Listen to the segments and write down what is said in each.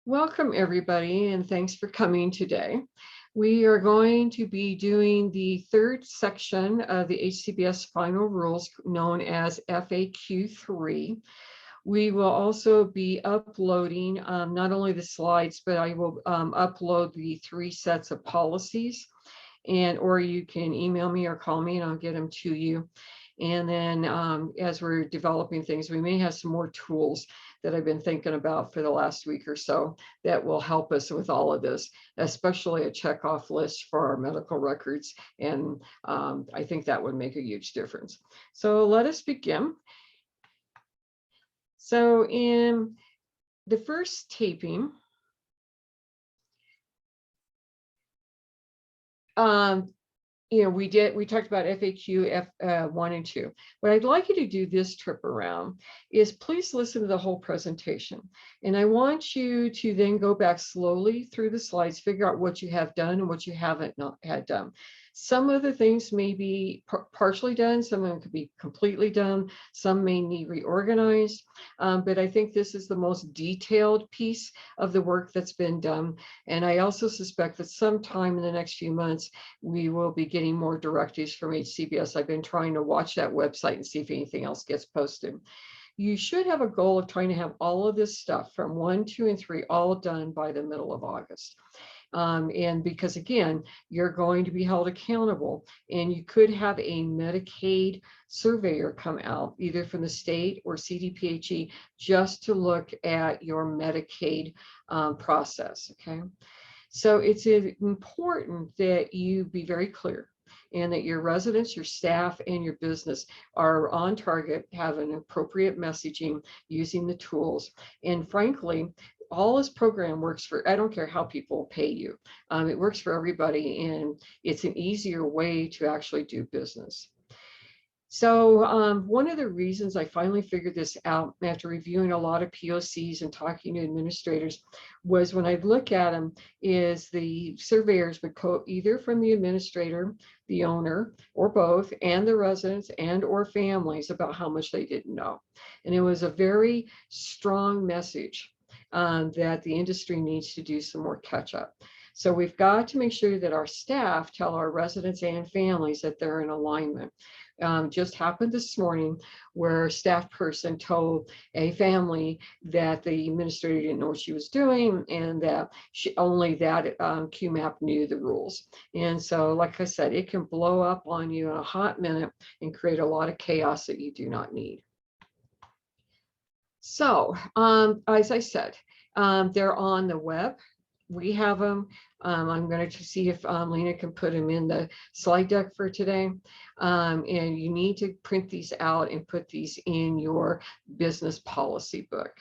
Welcome, everybody, and thanks for coming today. We are going to be doing the third section of the HCBS final rules known as FAQ3. We will also be uploading not only the slides, but I will upload the 3 sets of policies, or you can email me or call me and I'll get them to you. And then as we're developing things, we may have some more tools that I've been thinking about for the last week or so that will help us with all of this, especially a checkoff list for our medical records. And I think that would make a huge difference. So let us begin. So in the first taping, we talked about FAQ 1 and 2. What I'd like you to do this trip around is please listen to the whole presentation. And I want you to then go back slowly through the slides, figure out what you have done and what you haven't had done. Some of the things may be partially done, some of them could be completely done, some may need reorganized, but I think this is the most detailed piece of the work that's been done. And I also suspect that sometime in the next few months, we will be getting more directives from HCBS. I've been trying to watch that website and see if anything else gets posted. You should have a goal of trying to have all of this stuff from 1, 2, and 3 all done by the middle of August. And because again, you're going to be held accountable, and you could have a Medicaid surveyor come out either from the state or CDPHE just to look at your Medicaid process. Okay, so it's important that you be very clear and that your residents, your staff, and your business are on target, have an appropriate messaging using the tools. And frankly, all this program works for, I don't care how people pay you. It works for everybody, and it's an easier way to actually do business. So one of the reasons I finally figured this out after reviewing a lot of POCs and talking to administrators was when I look at them is the surveyors would quote either from the administrator, the owner, or both, and the residents and or families about how much they didn't know. And it was a very strong message that the industry needs to do some more catch up. So we've got to make sure that our staff tell our residents and families that they're in alignment. Just happened this morning where a staff person told a family that the administrator didn't know what she was doing and that only that QMAP knew the rules. And so, like I said, it can blow up on you in a hot minute and create a lot of chaos that you do not need. So, as I said, they're on the web. We have them. I'm going to see if Lena can put them in the slide deck for today. And you need to print these out and put these in your business policy book.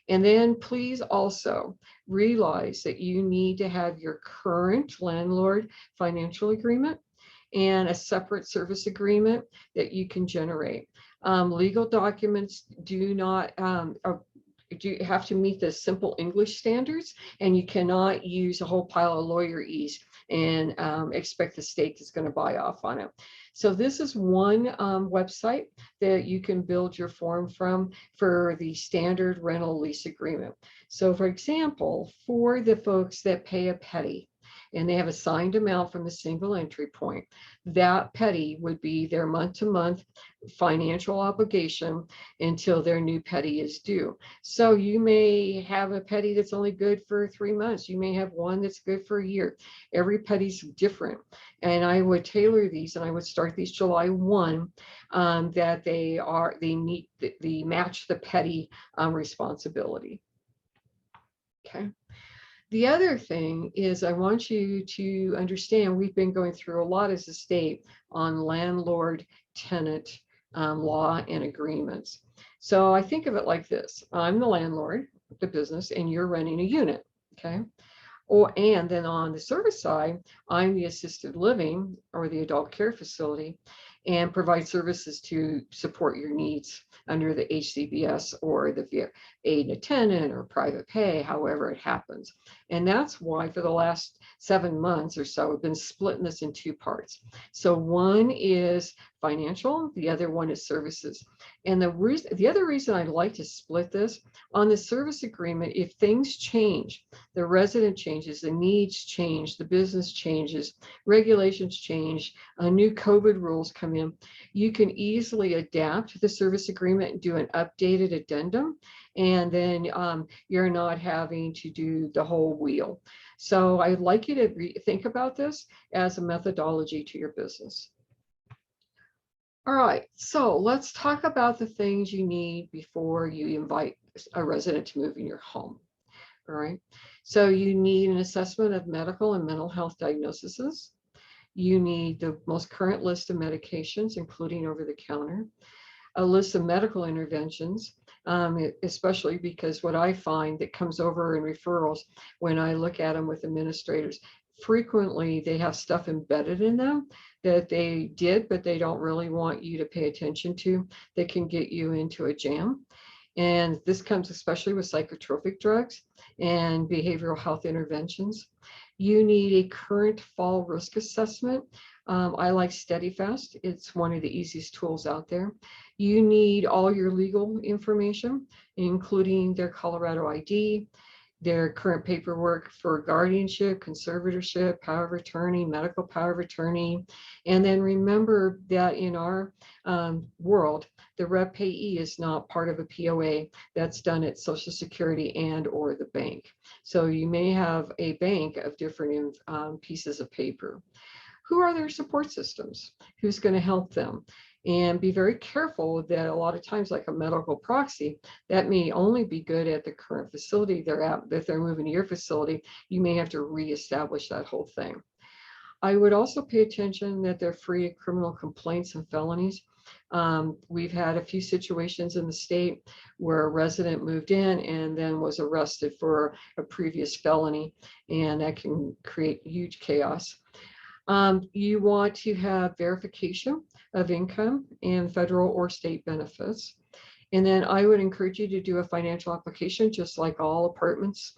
And then please also realize that you need to have your current landlord financial agreement and a separate service agreement that you can generate. Legal documents do not you have to meet the simple English standards, and you cannot use a whole pile of lawyerese and expect the state is going to buy off on it. So this is one website that you can build your form from for the standard rental lease agreement. So for example, for the folks that pay a petty, and they have a signed amount from the single entry point, that petty would be their month-to-month financial obligation until their new petty is due. So you may have a petty that's only good for 3 months. You may have one that's good for a year. Every petty's different. And I would tailor these, and I would start these July 1, that they match the petty responsibility. Okay. The other thing is I want you to understand we've been going through a lot as a state on landlord-tenant law and agreements. So I think of it like this. I'm the landlord, the business, and you're renting a unit, okay? And then on the service side, I'm the assisted living or the adult care facility, and provide services to support your needs under the HCBS or the aid and attendant or private pay, however it happens. And that's why for the last 7 months or so, we've been splitting this in 2 parts. So one is financial, the other one is services. And the other reason I like to split this, on the service agreement, if things change, the resident changes, the needs change, the business changes, regulations change, new COVID rules come in, you can easily adapt the service agreement and do an updated addendum. And then you're not having to do the whole wheel. So I'd like you to think about this as a methodology to your business. All right, so let's talk about the things you need before you invite a resident to move in your home. All right, so you need an assessment of medical and mental health diagnoses. You need the most current list of medications, including over-the-counter, a list of medical interventions, especially because what I find that comes over in referrals when I look at them with administrators, frequently they have stuff embedded in them that they did, but they don't really want you to pay attention to, that can get you into a jam. And this comes especially with psychotropic drugs and behavioral health interventions. You need a current fall risk assessment. I like Steadfast. It's one of the easiest tools out there. You need all your legal information, including their Colorado ID, their current paperwork for guardianship, conservatorship, power of attorney, medical power of attorney. And then remember that in our world, the rep payee is not part of a POA. That's done at Social Security and or the bank. So you may have a bank of different pieces of paper. Who are their support systems? Who's going to help them? And be very careful that a lot of times, like a medical proxy, that may only be good at the current facility they're at. If they're moving to your facility, you may have to reestablish that whole thing. I would also pay attention that they're free of criminal complaints and felonies. We've had a few situations in the state where a resident moved in and then was arrested for a previous felony, and that can create huge chaos. You want to have verification of income and federal or state benefits. And then I would encourage you to do a financial application, just like all apartments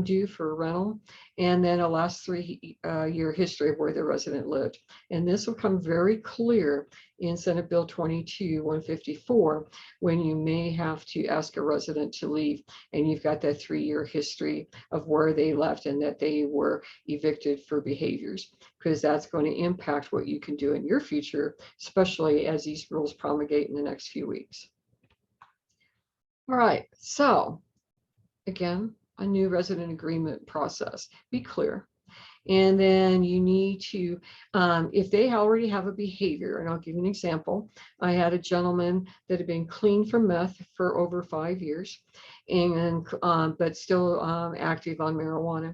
do for rental. And then a last 3-year history of where the resident lived. And this will come very clear in Senate Bill 22-154, when you may have to ask a resident to leave and you've got that 3-year history of where they left and that they were evicted for behaviors, because that's going to impact what you can do in your future, especially as these rules promulgate in the next few weeks. All right, so again, a new resident agreement process. Be clear. And then you need to, if they already have a behavior, and I'll give you an example. I had a gentleman that had been clean from meth for over 5 years, and but still active on marijuana.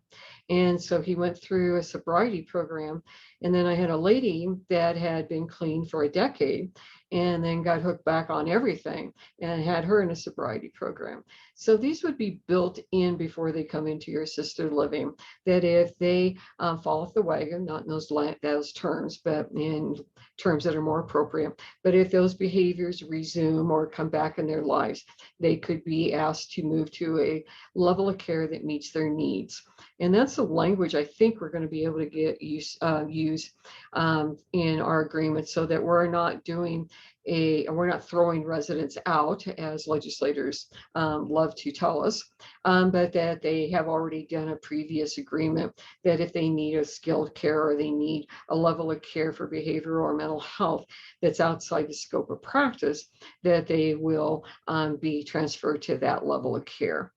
And so he went through a sobriety program. And then I had a lady that had been clean for a decade and then got hooked back on everything and had her in a sobriety program. So these would be built in before they come into your assisted living, that if they fall off the wagon, not in those terms, but in terms that are more appropriate, but if those behaviors resume or come back in their lives, they could be asked to move to a level of care that meets their needs. And that's the language I think we're going to be able to use in our agreement, so that we're not throwing residents out, as legislators love to tell us, but that they have already done a previous agreement that if they need a skilled care or they need a level of care for behavioral or mental health that's outside the scope of practice, that they will be transferred to that level of care.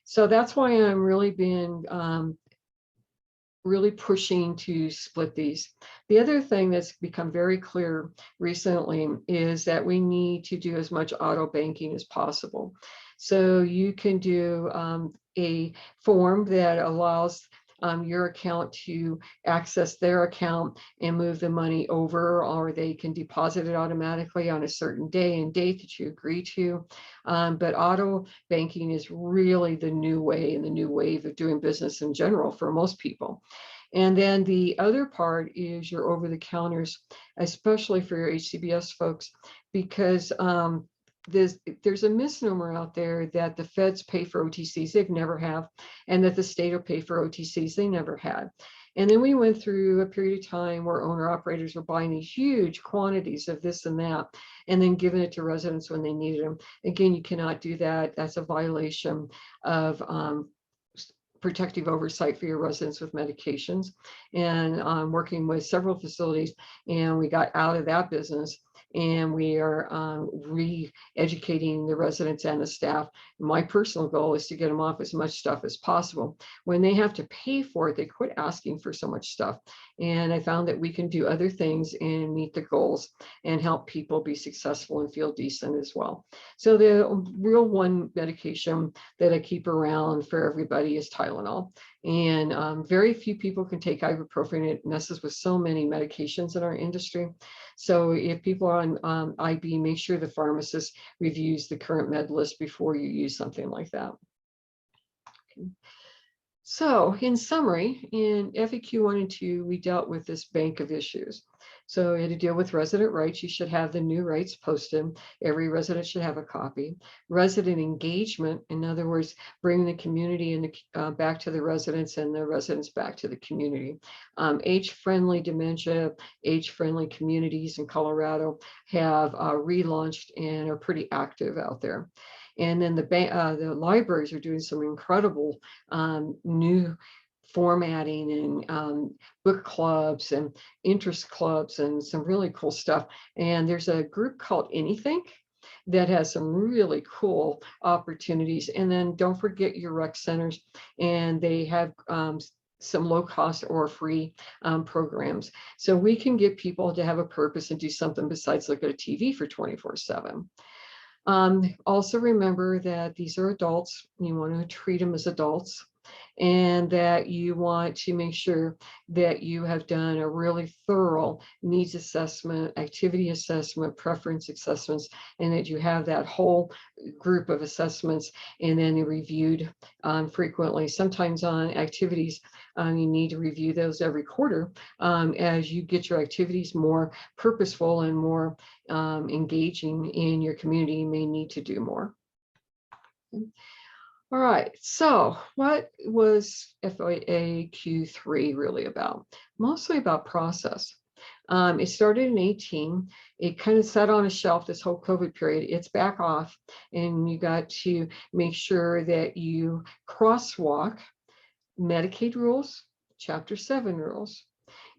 So that's why I'm really been really pushing to split these. The other thing that's become very clear recently is that we need to do as much auto banking as possible. So you can do a form that allows your account to access their account and move the money over, or they can deposit it automatically on a certain day and date that you agree to. But auto banking is really the new way and the new wave of doing business in general for most people. And then the other part is your over-the-counters, especially for your HCBS folks, because there's a misnomer out there that the feds pay for OTCs, they've never have, and that the state will pay for OTCs, they never had. And then we went through a period of time where owner operators were buying these huge quantities of this and that, and then giving it to residents when they needed them. Again, you cannot do that. That's a violation of protective oversight for your residents with medications. And working with several facilities, and we got out of that business, and we are re-educating the residents and the staff. My personal goal is to get them off as much stuff as possible. When they have to pay for it, they quit asking for so much stuff. And I found that we can do other things and meet the goals and help people be successful and feel decent as well. So the real one medication that I keep around for everybody is Tylenol. And very few people can take ibuprofen. It messes with so many medications in our industry. So if people are on IB, make sure the pharmacist reviews the current med list before you use something like that. Okay. So in summary, in FAQ 1 and 2, we dealt with this bank of issues. So we had to deal with resident rights. You should have the new rights posted. Every resident should have a copy. Resident engagement, in other words, bringing the community and back to the residents and the residents back to the community. Age-friendly dementia, age-friendly communities in Colorado have relaunched and are pretty active out there. And then the libraries are doing some incredible new formatting and book clubs and interest clubs and some really cool stuff. And there's a group called Anythink that has some really cool opportunities. And then don't forget your rec centers, and they have some low cost or free programs. So we can get people to have a purpose and do something besides look at a TV for 24/7. Also remember that these are adults. You want to treat them as adults, and that you want to make sure that you have done a really thorough needs assessment, activity assessment, preference assessments, and that you have that whole group of assessments and then reviewed frequently. Sometimes on activities, you need to review those every quarter as you get your activities more purposeful and more engaging in your community. You may need to do more. All right, so what was FAQ3 really about? Mostly about process. It started in 18. It kind of sat on a shelf this whole COVID period. It's back off, and you got to make sure that you crosswalk Medicaid rules, Chapter 7 rules,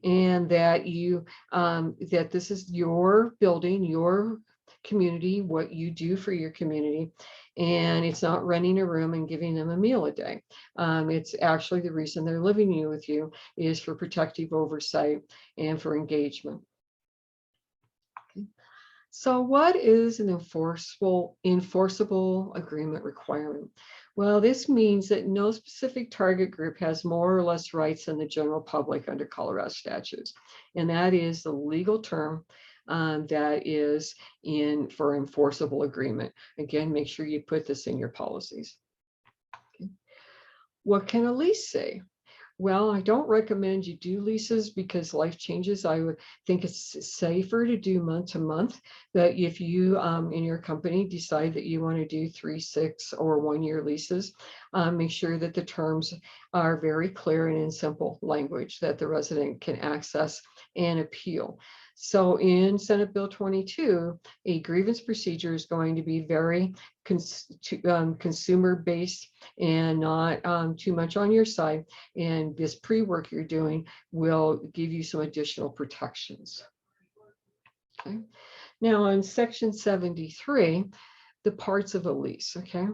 and that you that this is your building, your community, what you do for your community, and it's not renting a room and giving them a meal a day. It's actually the reason they're living with you is for protective oversight and for engagement. Okay. So what is an enforceable agreement requirement? Well, this means that no specific target group has more or less rights than the general public under Colorado statutes. And that is the legal term that is for enforceable agreement. Again, make sure you put this in your policies. Okay. What can a lease say? Well, I don't recommend you do leases because life changes. I would think it's safer to do month to month. But if you in your company decide that you want to do 3, 6, or 1-year leases, make sure that the terms are very clear and in simple language that the resident can access and appeal. So in Senate Bill 22, a grievance procedure is going to be very consumer-based and not too much on your side. And this pre-work you're doing will give you some additional protections. Okay. Now on Section 73, the parts of a lease, okay?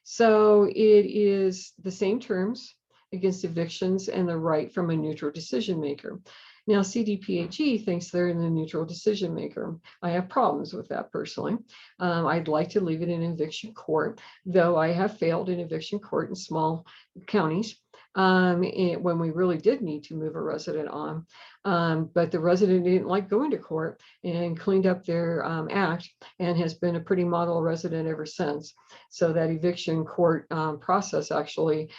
So it is the same terms against evictions and the right from a neutral decision maker. Now, CDPHE thinks they're the neutral decision maker. I have problems with that personally. I'd like to leave it in eviction court, though I have failed in eviction court in small counties. when we really did need to move a resident on. But the resident didn't like going to court and cleaned up their act and has been a pretty model resident ever since. So that eviction court process actually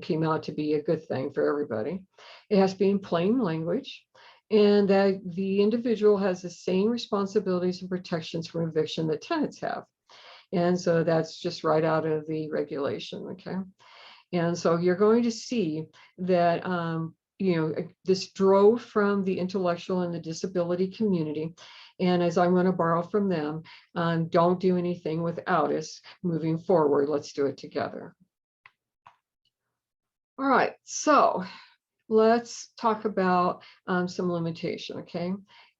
came out to be a good thing for everybody. It has to be in plain language, and that the individual has the same responsibilities and protections from eviction that tenants have. And so that's just right out of the regulation, okay? And so you're going to see that, this drove from the intellectual and the disability community. And as I'm going to borrow from them, don't do anything without us moving forward. Let's do it together. All right, so let's talk about some limitation, okay?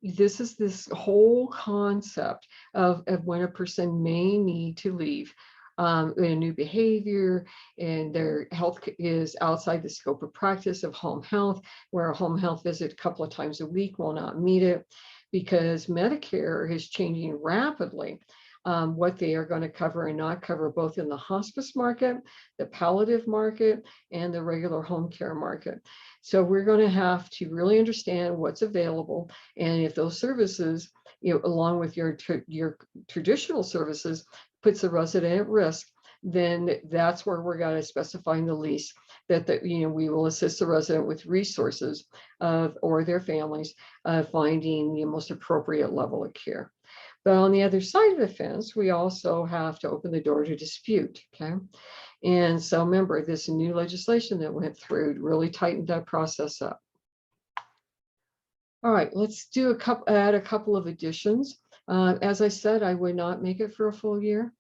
This is this whole concept of when a person may need to leave a new behavior, and their health is outside the scope of practice of home health, where a home health visit a couple of times a week will not meet it, because Medicare is changing rapidly. What they are going to cover and not cover, both in the hospice market, the palliative market, and the regular home care market. So we're going to have to really understand what's available, and if those services, along with your traditional services, puts the resident at risk, then that's where we're going to specify in the lease that we will assist the resident with resources or their families finding the most appropriate level of care. But on the other side of the fence, we also have to open the door to dispute, okay? And so remember, this new legislation that went through really tightened that process up. All right, let's add a couple of additions. As I said, I would not make it for a full year.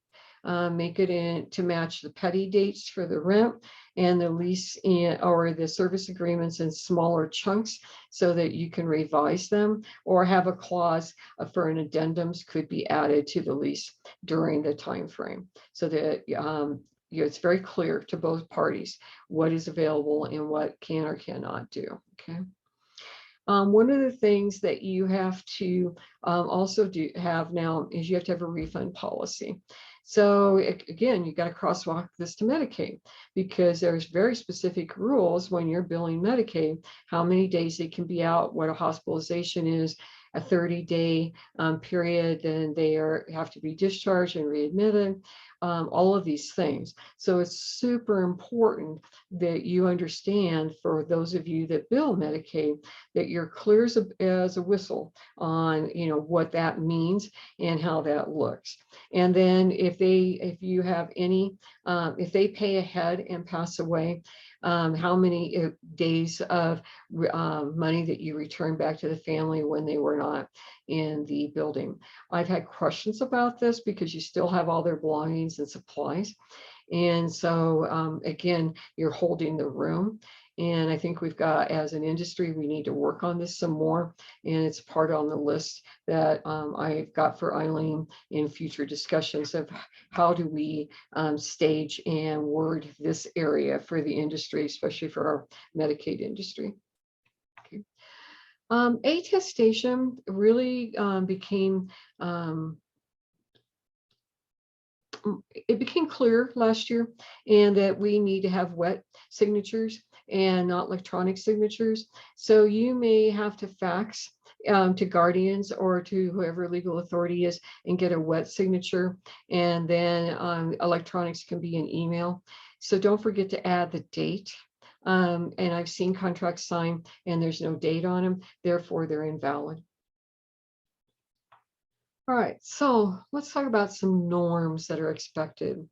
Make it to match the petty dates for the rent and the lease or the service agreements in smaller chunks, so that you can revise them, or have a clause for an addendums could be added to the lease during the time frame, so that it's very clear to both parties what is available and what can or cannot do. Okay. One of the things that you have to also have now is you have to have a refund policy. So again, you got to crosswalk this to Medicaid, because there's very specific rules when you're billing Medicaid, how many days they can be out, what a hospitalization is, a 30-day period, then they have to be discharged and readmitted, all of these things. So it's super important that you understand, for those of you that bill Medicaid, that you're clear as a whistle on what that means and how that looks. And then if you have any, if they pay ahead and pass away, how many days of money that you return back to the family when they were not in the building. I've had questions about this because you still have all their belongings and supplies. And so again, you're holding the room. And I think we've got, as an industry, we need to work on this some more. And it's part on the list that I've got for Eileen in future discussions of how do we stage and word this area for the industry, especially for our Medicaid industry. Okay. Attestation really became it became clear last year, and that we need to have wet signatures and not electronic signatures. So you may have to fax to guardians or to whoever legal authority is and get a wet signature, and then electronics can be an email. So don't forget to add the date. And I've seen contracts signed and there's no date on them, therefore they're invalid. All right, so let's talk about some norms that are expected.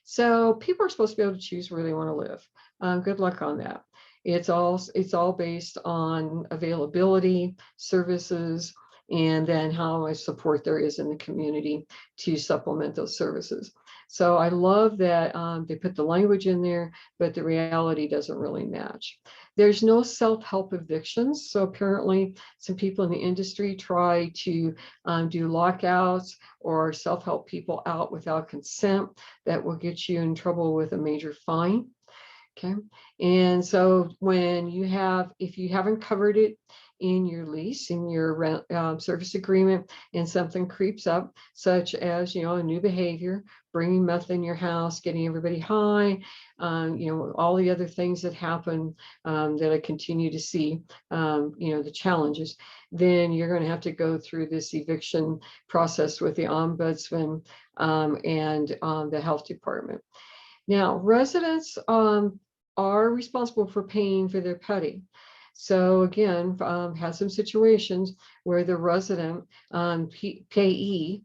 So people are supposed to be able to choose where they want to live. Good luck on that. It's all based on availability, services, and then how much support there is in the community to supplement those services. So I love that they put the language in there, but the reality doesn't really match. There's no self-help evictions. So apparently some people in the industry try to do lockouts or self-help people out without consent. That will get you in trouble with a major fine. Okay. And so when if you haven't covered it in your lease, in your rent service agreement, and something creeps up, such as, a new behavior, bringing meth in your house, getting everybody high, all the other things that happen that I continue to see, the challenges, then you're going to have to go through this eviction process with the ombudsman and the health department. Now, residents are responsible for paying for their petty. So again, had some situations where the resident payee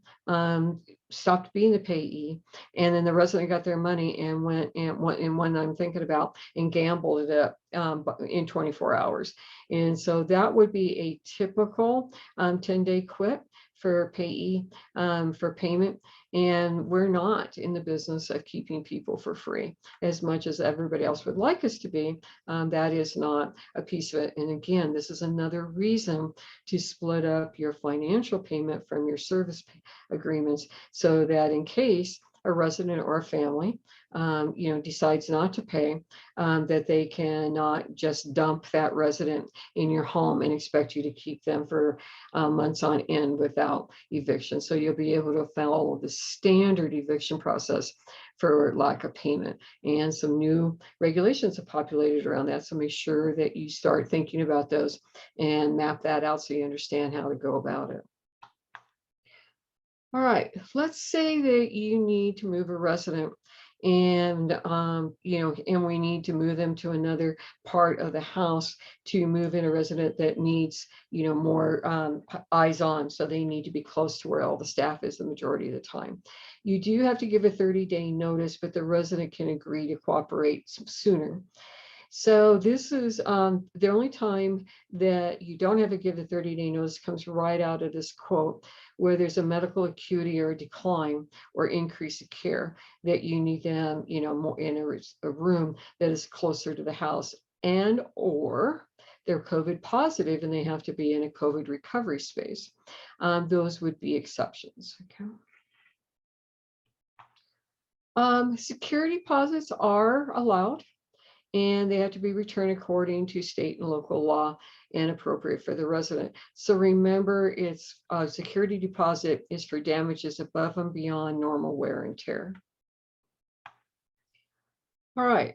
stopped being the payee, and then the resident got their money and went and one I'm thinking about and gambled it up in 24 hours. And so that would be a typical 10-day quit for payee for payment. And we're not in the business of keeping people for free as much as everybody else would like us to be. That is not a piece of it. And again, this is another reason to split up your financial payment from your service agreements, so that in case a resident or a family decides not to pay, that they cannot just dump that resident in your home and expect you to keep them for months on end without eviction. So you'll be able to follow the standard eviction process for lack of payment. And some new regulations have populated around that. So make sure that you start thinking about those and map that out so you understand how to go about it. All right, let's say that you need to move a resident and and we need to move them to another part of the house to move in a resident that needs more eyes on, so they need to be close to where all the staff is the majority of the time. You do have to give a 30-day notice, but the resident can agree to cooperate sooner. So this is the only time that you don't have to give a 30-day notice comes right out of this quote, where there's a medical acuity or a decline or increase of care that you need them, more in a room that is closer to the house, and or they're COVID positive and they have to be in a COVID recovery space. Those would be exceptions. Okay. Security deposits are allowed, and they have to be returned according to state and local law and appropriate for the resident. So remember, it's a security deposit is for damages above and beyond normal wear and tear. All right,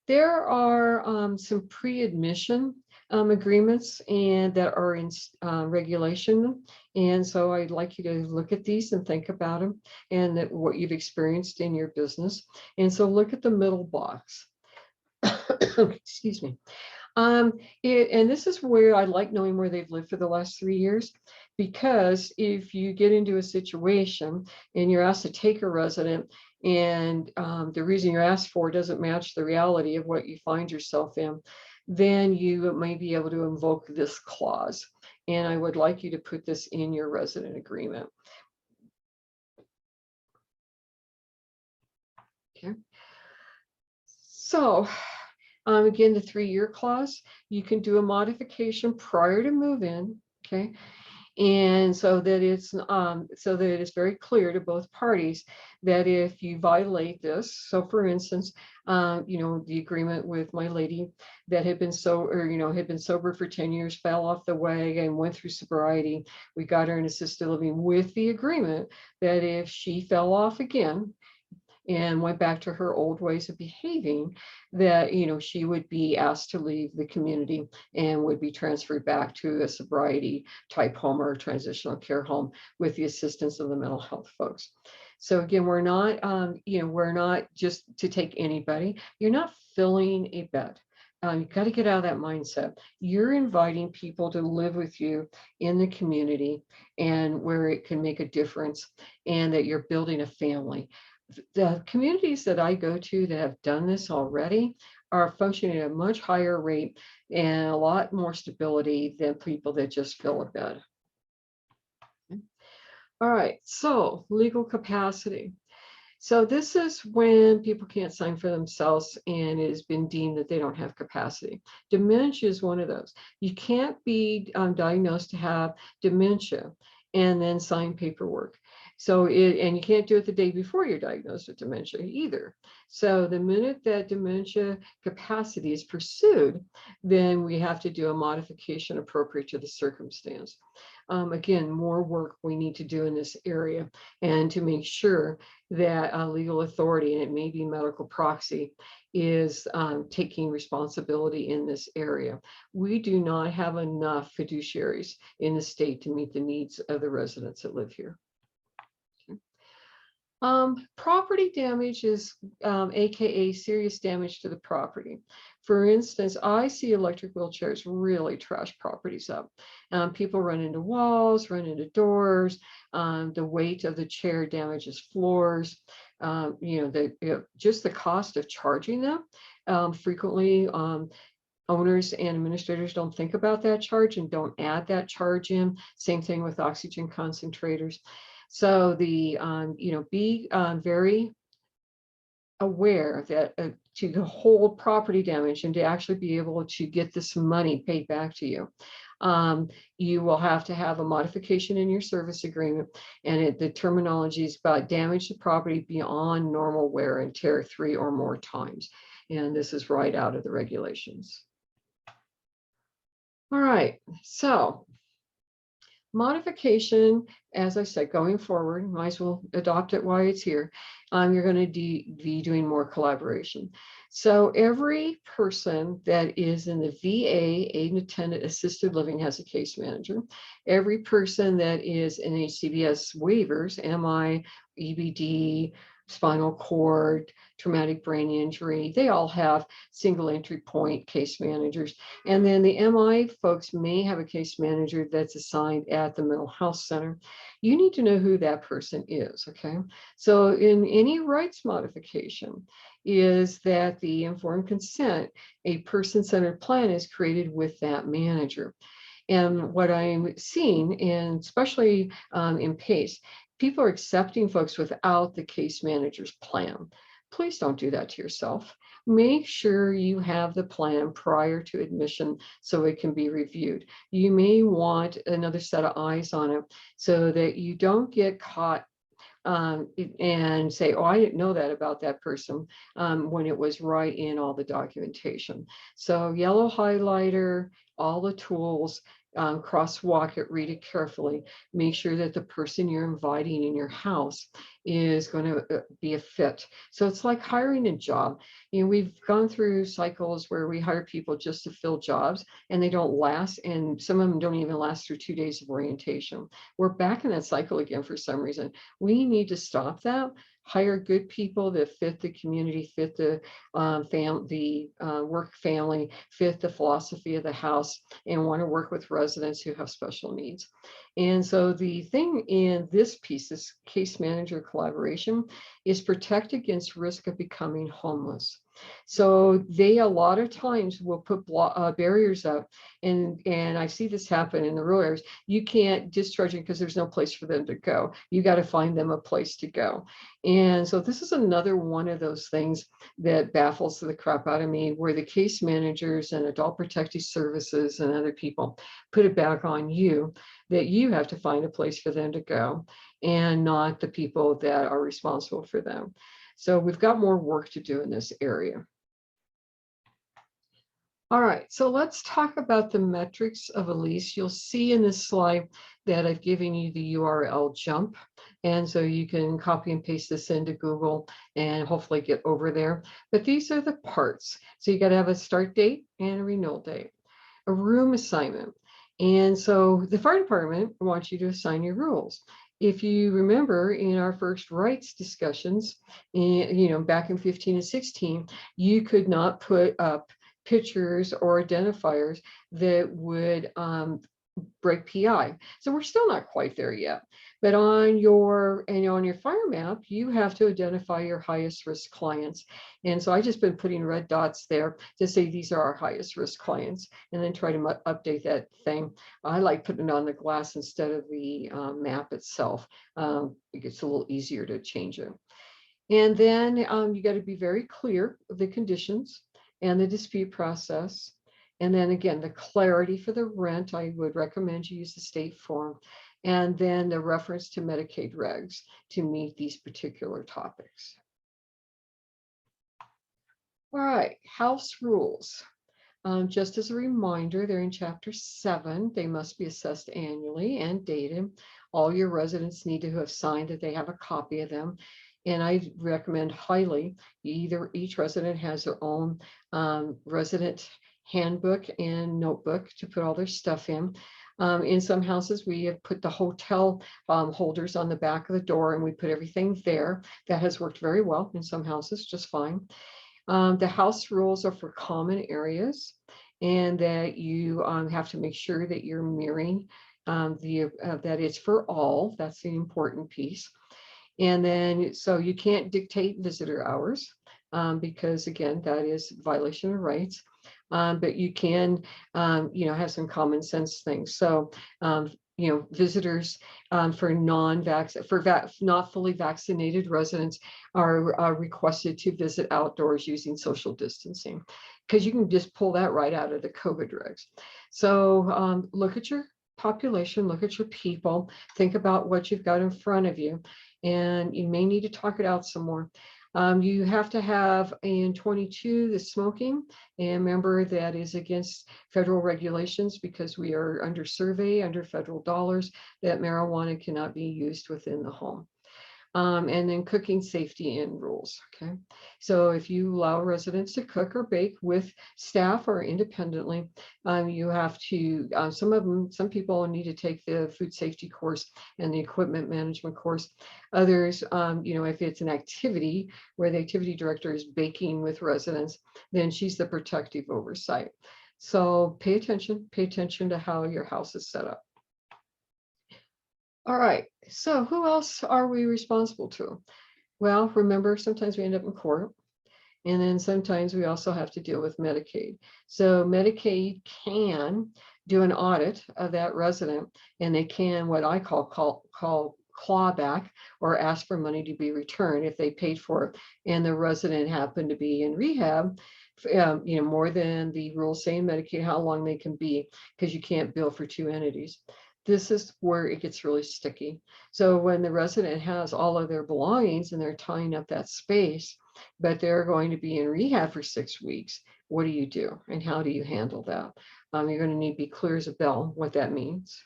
there are some pre-admission agreements and that are in regulation. And so I'd like you to look at these and think about them and that what you've experienced in your business. And so look at the middle box. Excuse me. And this is where I like knowing where they've lived for the last 3 years, because if you get into a situation and you're asked to take a resident and the reason you're asked for doesn't match the reality of what you find yourself in, then you may be able to invoke this clause. And I would like you to put this in your resident agreement. Okay. So again, the 3-year clause, you can do a modification prior to move in, okay? And so that it's very clear to both parties that if you violate this, so for instance, the agreement with my lady that had been sober for 10 years, fell off the wagon, went through sobriety. We got her in assisted living with the agreement that if she fell off again and went back to her old ways of behaving, that she would be asked to leave the community and would be transferred back to a sobriety type home or a transitional care home with the assistance of the mental health folks. So again, we're not just to take anybody. You're not filling a bed. You've got to get out of that mindset. You're inviting people to live with you in the community and where it can make a difference, and that you're building a family. The communities that I go to that have done this already are functioning at a much higher rate and a lot more stability than people that just fill a bed. All right, so legal capacity. So this is when people can't sign for themselves and it has been deemed that they don't have capacity. Dementia is one of those. You can't be diagnosed to have dementia and then sign paperwork. So and you can't do it the day before you're diagnosed with dementia either. So the minute that dementia capacity is pursued, then we have to do a modification appropriate to the circumstance. Again, more work we need to do in this area, and to make sure that legal authority, and it may be medical proxy, is taking responsibility in this area. We do not have enough fiduciaries in the state to meet the needs of the residents that live here. Property damage is AKA serious damage to the property. For instance, I see electric wheelchairs really trash properties up. People run into walls, run into doors. The weight of the chair damages floors. Just the cost of charging them. Frequently, owners and administrators don't think about that charge and don't add that charge in. Same thing with oxygen concentrators. So be very aware that to hold property damage and to actually be able to get this money paid back to you, you will have to have a modification in your service agreement, and the terminology is about damage to property beyond normal wear and tear 3 or more times. And this is right out of the regulations. All right, so modification, as I said, going forward, might as well adopt it while it's here. You're going to be doing more collaboration. So every person that is in the VA, aid and attendant assisted living, has a case manager. Every person that is in HCBS waivers, MI, EBD, spinal cord, traumatic brain injury, they all have single entry point case managers. And then the MI folks may have a case manager that's assigned at the mental health center. You need to know who that person is, okay? So in any rights modification is that the informed consent, a person-centered plan is created with that manager. And what I'm seeing, and especially in PACE, people are accepting folks without the case manager's plan. Please don't do that to yourself. Make sure you have the plan prior to admission so it can be reviewed. You may want another set of eyes on it so that you don't get caught and say, oh, I didn't know that about that person, when it was right in all the documentation. So yellow highlighter, all the tools, crosswalk it, read it carefully, make sure that the person you're inviting in your house is going to be a fit. So it's like hiring a job. We've gone through cycles where we hire people just to fill jobs and they don't last, and some of them don't even last through 2 days of orientation. We're back in that cycle again for some reason. We need to stop that. Hire good people that fit the community, fit the work family, fit the philosophy of the house, and want to work with residents who have special needs. And so the thing in this piece, this case manager collaboration, is protect against risk of becoming homeless. So they a lot of times will put barriers up, and I see this happen in the rural areas. You can't discharge them because there's no place for them to go. You got to find them a place to go. And so this is another one of those things that baffles the crap out of me, where the case managers and adult protective services and other people put it back on you, that you have to find a place for them to go and not the people that are responsible for them. So we've got more work to do in this area. All right, so let's talk about the metrics of a lease. You'll see in this slide that I've given you the URL jump. And so you can copy and paste this into Google and hopefully get over there. But these are the parts. So you got to have a start date and a renewal date, a room assignment. And so the fire department wants you to assign your rules. If you remember in our first rights discussions, back in 15 and 16, you could not put up pictures or identifiers that would break PI. So we're still not quite there yet. But on your fire map, you have to identify your highest risk clients. And so I just been putting red dots there to say these are our highest risk clients, and then try to update that thing. I like putting it on the glass instead of the map itself. It gets a little easier to change it. And then you got to be very clear of the conditions and the dispute process. And then again, the clarity for the rent, I would recommend you use the state form. and then the reference to Medicaid regs to meet these particular topics. All right, house rules. Just as a reminder, they're in Chapter 7. They must be assessed annually and dated. All your residents need to have signed that they have a copy of them. And I recommend highly, either each resident has their own resident handbook and notebook to put all their stuff in. In some houses, we have put the hotel holders on the back of the door, and we put everything there. That has worked very well in some houses, just fine. The house rules are for common areas, and that you have to make sure that you're mirroring that it's for all. That's the important piece. And then, so you can't dictate visitor hours because, again, that is violation of rights. But you can, have some common sense things. So, visitors for not fully vaccinated residents are requested to visit outdoors using social distancing, because you can just pull that right out of the COVID regs. So look at your population, look at your people, think about what you've got in front of you, and you may need to talk it out some more. You have to have in 22 the smoking, and remember that is against federal regulations because we are under survey, under federal dollars, that marijuana cannot be used within the home. And then cooking safety and rules. Okay, so if you allow residents to cook or bake with staff or independently, you have to, some people need to take the food safety course and the equipment management course. Others, if it's an activity where the activity director is baking with residents, then she's the protective oversight. So pay attention to how your house is set up. All right, so who else are we responsible to? Well, remember, sometimes we end up in court, and then sometimes we also have to deal with Medicaid. So Medicaid can do an audit of that resident, and they can what I call clawback, or ask for money to be returned if they paid for it and the resident happened to be in rehab, more than the rules say in Medicaid how long they can be, because you can't bill for two entities. This is where it gets really sticky. So when the resident has all of their belongings and they're tying up that space, but they're going to be in rehab for 6 weeks, what do you do? And how do you handle that? You're going to need to be clear as a bell what that means.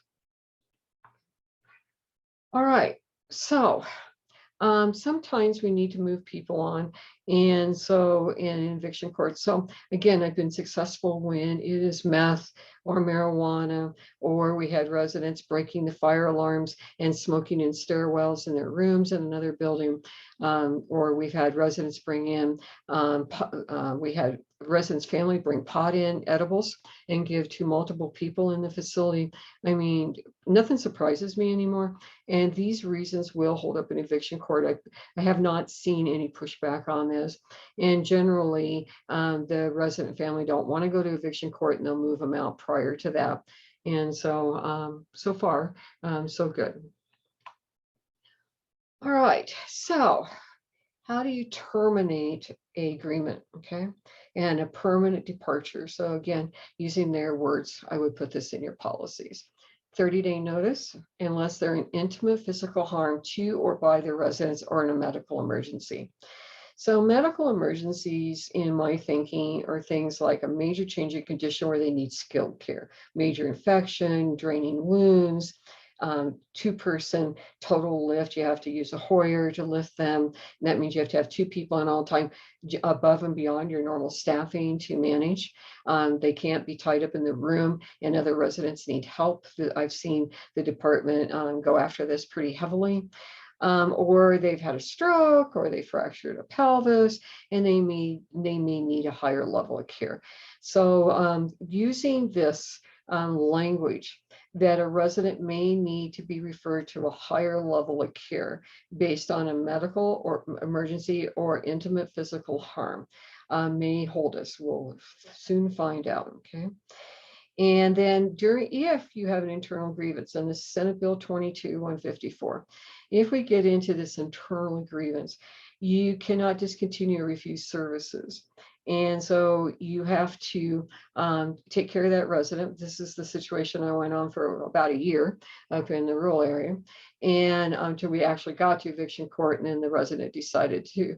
All right, so sometimes we need to move people on. And so in eviction court, so again, I've been successful when it is meth or marijuana, or we had residents breaking the fire alarms and smoking in stairwells in their rooms in another building, or we've had residents bring in, we had residents' family bring pot in, edibles, and give to multiple people in the facility. I mean, nothing surprises me anymore. And these reasons will hold up in eviction court. I have not seen any pushback on this. And generally, the resident family don't want to go to eviction court, and they'll move them out prior to that. And so, so far, so good. All right, so how do you terminate an agreement? Okay, and a permanent departure. So again, using their words, I would put this in your policies. 30-day notice unless they're in intimate physical harm to or by their residents or in a medical emergency. So medical emergencies, in my thinking, are things like a major change in condition where they need skilled care, major infection, draining wounds, 2-person total lift. You have to use a Hoyer to lift them. And that means you have to have 2 people on all time above and beyond your normal staffing to manage. They can't be tied up in the room, and other residents need help. I've seen the department go after this pretty heavily. Or they've had a stroke, or they fractured a pelvis, and they may need a higher level of care. So using this language that a resident may need to be referred to a higher level of care based on a medical or emergency or intimate physical harm may hold us. We'll soon find out, okay? And then if you have an internal grievance, and this is Senate Bill 22-154, if we get into this internal grievance, you cannot discontinue or refuse services. And so you have to take care of that resident. This is the situation I went on for about a year up in the rural area. And until we actually got to eviction court, and then the resident decided to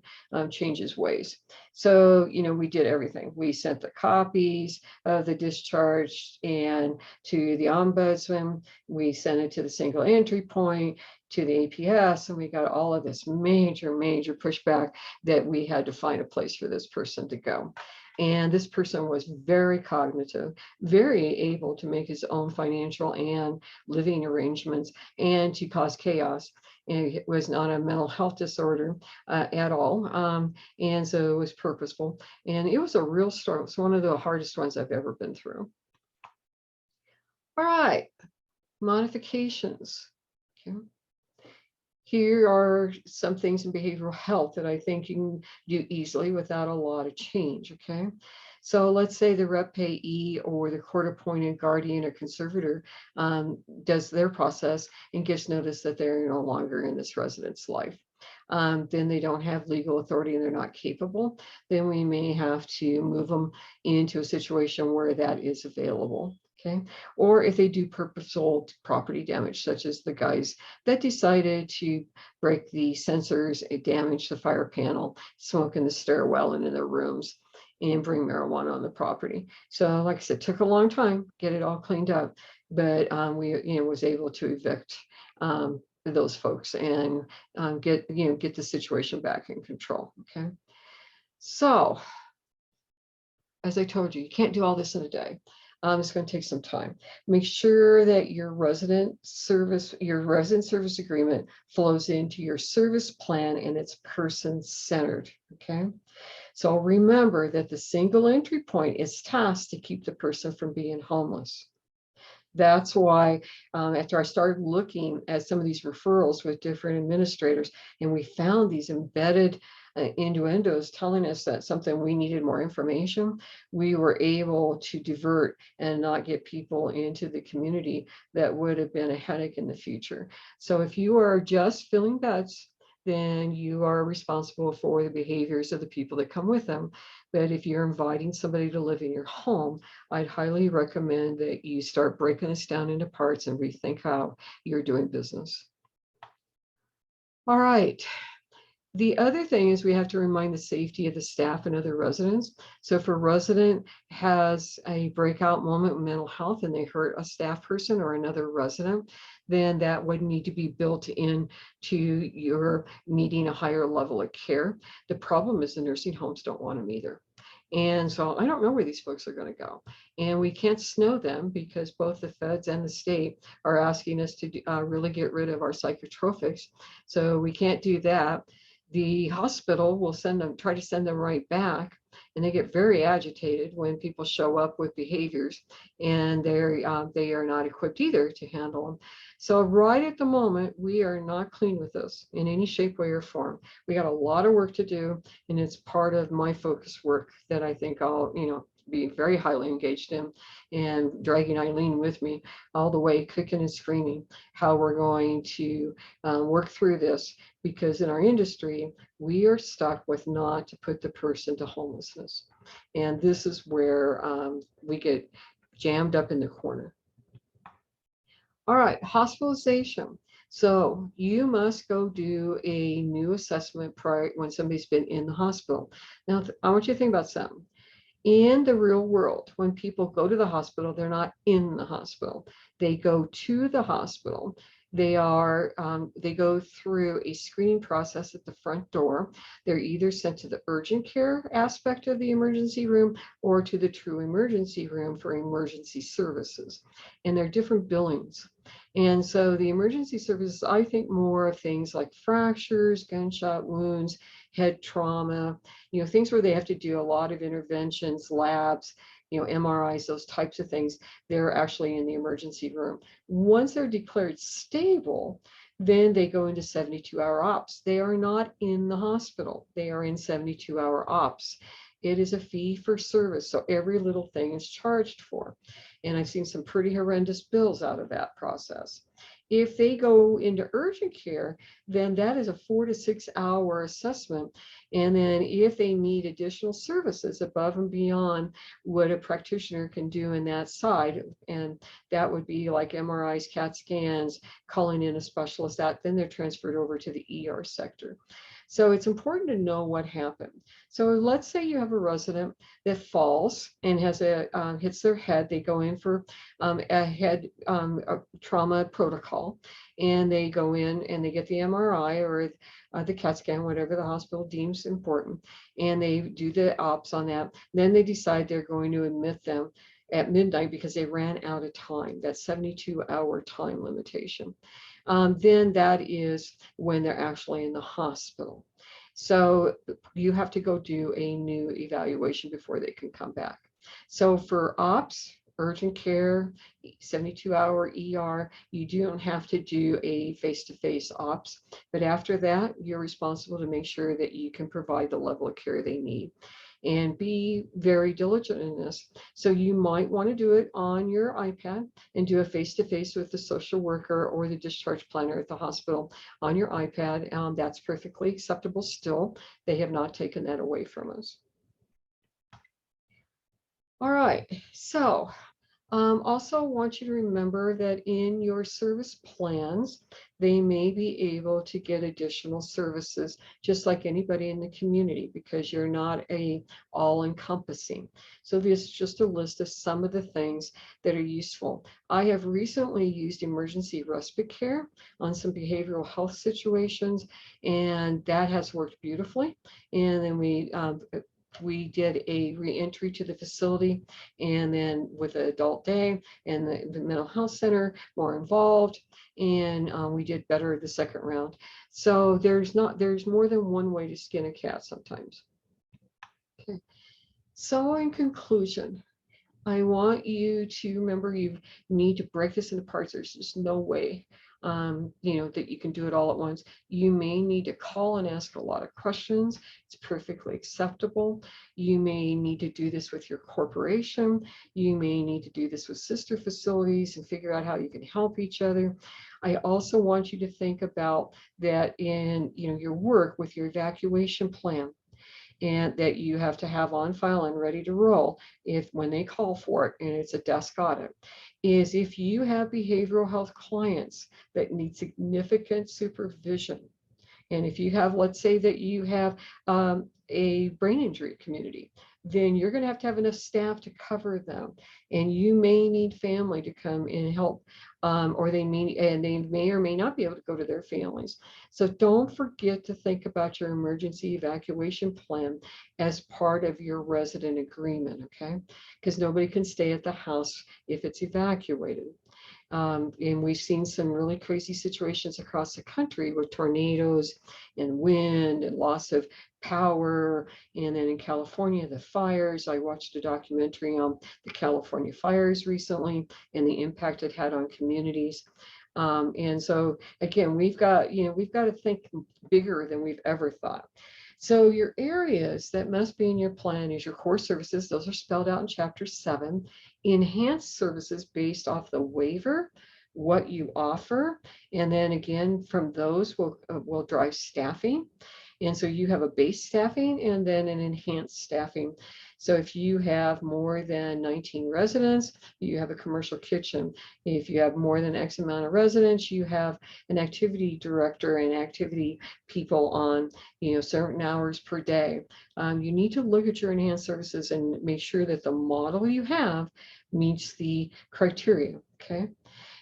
change his ways. So, we did everything. We sent the copies of the discharge and to the ombudsman. We sent it to the single entry point, to the APS, and we got all of this major pushback that we had to find a place for this person to go. And this person was very cognitive, very able to make his own financial and living arrangements and to cause chaos. And it was not a mental health disorder at all. And so it was purposeful. And it was a real struggle. It's one of the hardest ones I've ever been through. All right, modifications. Okay. Here are some things in behavioral health that I think you can do easily without a lot of change, okay? So let's say the rep payee or the court-appointed guardian or conservator does their process and gives notice that they're no longer in this resident's life. Then they don't have legal authority and they're not capable. Then we may have to move them into a situation where that is available. Okay, or if they do purposeful property damage, such as the guys that decided to break the sensors, damage the fire panel, smoke in the stairwell and in their rooms, and bring marijuana on the property. So, like I said, took a long time get it all cleaned up, but we was able to evict those folks and get the situation back in control. Okay, so as I told you, you can't do all this in a day. It's going to take some time. Make sure that your resident service agreement flows into your service plan and it's person-centered. Okay. So remember that the single entry point is tasked to keep the person from being homeless. That's why after I started looking at some of these referrals with different administrators, and we found these embedded innuendos telling us that something we needed more information, we were able to divert and not get people into the community that would have been a headache in the future. So if you are just filling beds, then you are responsible for the behaviors of the people that come with them. But if you're inviting somebody to live in your home, I'd highly recommend that you start breaking this down into parts and rethink how you're doing business. All right. The other thing is we have to remind the safety of the staff and other residents. So if a resident has a breakout moment with mental health and they hurt a staff person or another resident, then that would need to be built in to your needing a higher level of care. The problem is the nursing homes don't want them either. And so I don't know where these folks are going to go. And we can't snow them because both the feds and the state are asking us to really get rid of our psychotropics. So we can't do that. The hospital will try to send them right back, and they get very agitated when people show up with behaviors, and they are not equipped either to handle them. So right at the moment, we are not clean with this in any shape, way, or form. We got a lot of work to do, and it's part of my focus work that I think I'll be very highly engaged in, and dragging Eileen with me all the way, kicking and screaming how we're going to work through this, because in our industry, we are stuck with not to put the person to homelessness. And this is where we get jammed up in the corner. All right, hospitalization. So you must go do a new assessment prior when somebody's been in the hospital. Now, I want you to think about something. In the real world, when people go to the hospital, they're not in the hospital. They go to the hospital. They go through a screening process at the front door. They're either sent to the urgent care aspect of the emergency room or to the true emergency room for emergency services. And they're different billings. And so the emergency services, I think more of things like fractures, gunshot wounds, head trauma, things where they have to do a lot of interventions, labs, MRIs, those types of things. They're actually in the emergency room. Once they're declared stable, then they go into 72-hour ops. They are not in the hospital. They are in 72-hour ops. It is a fee for service. So every little thing is charged for. And I've seen some pretty horrendous bills out of that process. If they go into urgent care, then that is a 4 to 6 hour assessment. And then if they need additional services above and beyond what a practitioner can do in that side, and that would be like MRIs, CAT scans, calling in a specialist, that then they're transferred over to the ER sector. So it's important to know what happened. So let's say you have a resident that falls and has hits their head. They go in for a head a trauma protocol, and they go in and they get the MRI or the CAT scan, whatever the hospital deems important, and they do the ops on that. Then they decide they're going to admit them at midnight because they ran out of time, that 72-hour time limitation. Then that is when they're actually in the hospital. So you have to go do a new evaluation before they can come back. So for ops, urgent care, 72-hour ER, you don't have to do a face-to-face ops, but after that, you're responsible to make sure that you can provide the level of care they need. And be very diligent in this. So you might want to do it on your iPad and do a face-to-face with the social worker or the discharge planner at the hospital on your iPad. That's perfectly acceptable still. They have not taken that away from us. All right, so also want you to remember that in your service plans, they may be able to get additional services just like anybody in the community, because you're not a all-encompassing. So this is just a list of some of the things that are useful. I have recently used emergency respite care on some behavioral health situations, and that has worked beautifully. And then we did a re-entry to the facility, and then with an adult day and the mental health center more involved, and we did better the second round. So there's more than one way to skin a cat sometimes. Okay. So in conclusion, I want you to remember you need to break this into parts. There's just no way that you can do it all at once. You may need to call and ask a lot of questions. It's perfectly acceptable. You may need to do this with your corporation. You may need to do this with sister facilities and figure out how you can help each other. I also want you to think about that in your work with your evacuation plan, and that you have to have on file and ready to roll when they call for it, and it's a desk audit, is if you have behavioral health clients that need significant supervision. And if you have, let's say that you have a brain injury community, then you're going to have enough staff to cover them. And you may need family to come and help, or they may or may not be able to go to their families. So don't forget to think about your emergency evacuation plan as part of your resident agreement, okay? Because nobody can stay at the house if it's evacuated. And we've seen some really crazy situations across the country with tornadoes and wind and loss of power. And then in California, the fires. I watched a documentary on the California fires recently and the impact it had on communities. And so again, we've got to think bigger than we've ever thought. So your areas that must be in your plan is your core services. Those are spelled out in Chapter 7. Enhanced services based off the waiver, what you offer. And then again, from those will drive staffing. And so you have a base staffing and then an enhanced staffing. So if you have more than 19 residents, you have a commercial kitchen. If you have more than X amount of residents, you have an activity director and activity people on certain hours per day. You need to look at your enhanced services and make sure that the model you have meets the criteria, okay?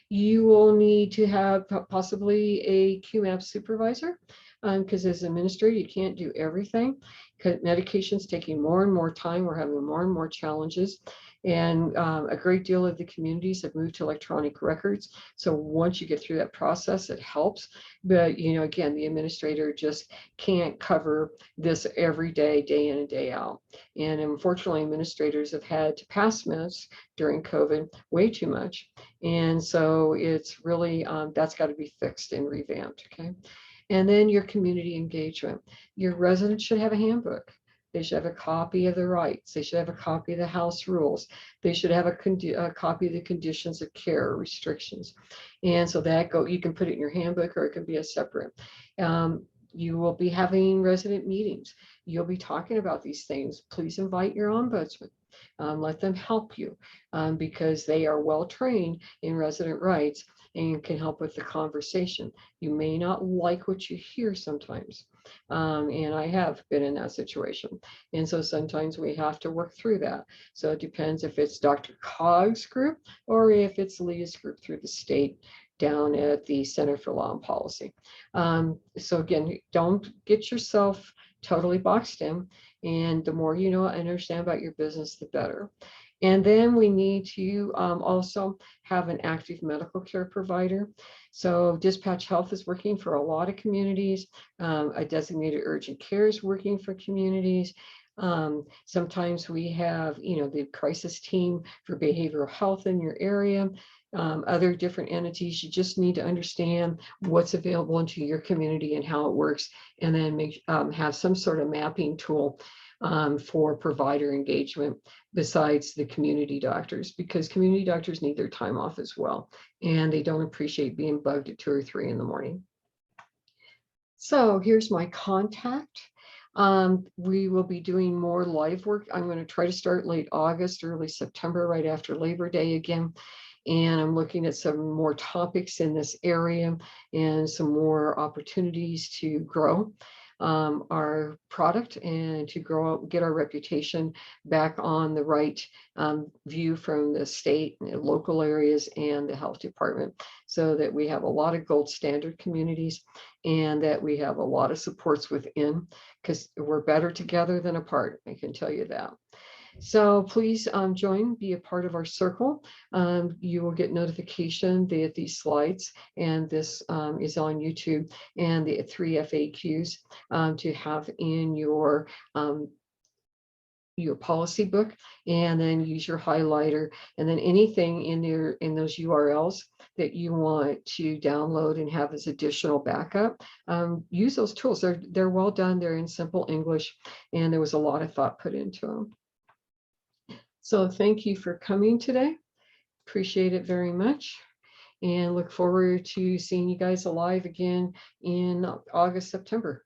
You will need to have possibly a QMAP supervisor, because as an administrator, you can't do everything. Because medication's taking more and more time. We're having more and more challenges. And a great deal of the communities have moved to electronic records. So once you get through that process, it helps. But, again, the administrator just can't cover this every day, day in and day out. And unfortunately, administrators have had to pass meds during COVID way too much. And so it's really, that's got to be fixed and revamped, okay? And then your community engagement. Your residents should have a handbook. They should have a copy of the rights. They should have a copy of the house rules. They should have a copy of the conditions of care or restrictions. And so that you can put it in your handbook, or it can be a separate. You will be having resident meetings. You'll be talking about these things. Please invite your ombudsman. Let them help you because they are well trained in resident rights and can help with the conversation. You may not like what you hear sometimes. And I have been in that situation. And so sometimes we have to work through that. So it depends if it's Dr. Cog's group or if it's Leah's group through the state down at the Center for Law and Policy. So again, don't get yourself totally boxed in. And the more you know and understand about your business, the better. And then we need to also have an active medical care provider. So Dispatch Health is working for a lot of communities. A designated urgent care is working for communities. Sometimes we have, the crisis team for behavioral health in your area. Other different entities. You just need to understand what's available into your community and how it works, and then have some sort of mapping tool for provider engagement besides the community doctors, because community doctors need their time off as well, and they don't appreciate being bugged at 2 or 3 in the morning. So here's my contact. We will be doing more live work. I'm going to try to start late August, early September, right after Labor Day again. And I'm looking at some more topics in this area and some more opportunities to grow our product and to get our reputation back on the right view from the state, local areas, and the health department, so that we have a lot of gold standard communities and that we have a lot of supports within, because we're better together than apart. I can tell you that. So please be a part of our circle. You will get notification that these slides, and this is on YouTube, and the 3 FAQs to have in your policy book, and then use your highlighter, and then anything in those URLs that you want to download and have as additional backup. Use those tools. They're well done. They're in simple English, and there was a lot of thought put into them. So thank you for coming today. Appreciate it very much, and look forward to seeing you guys alive again in August, September.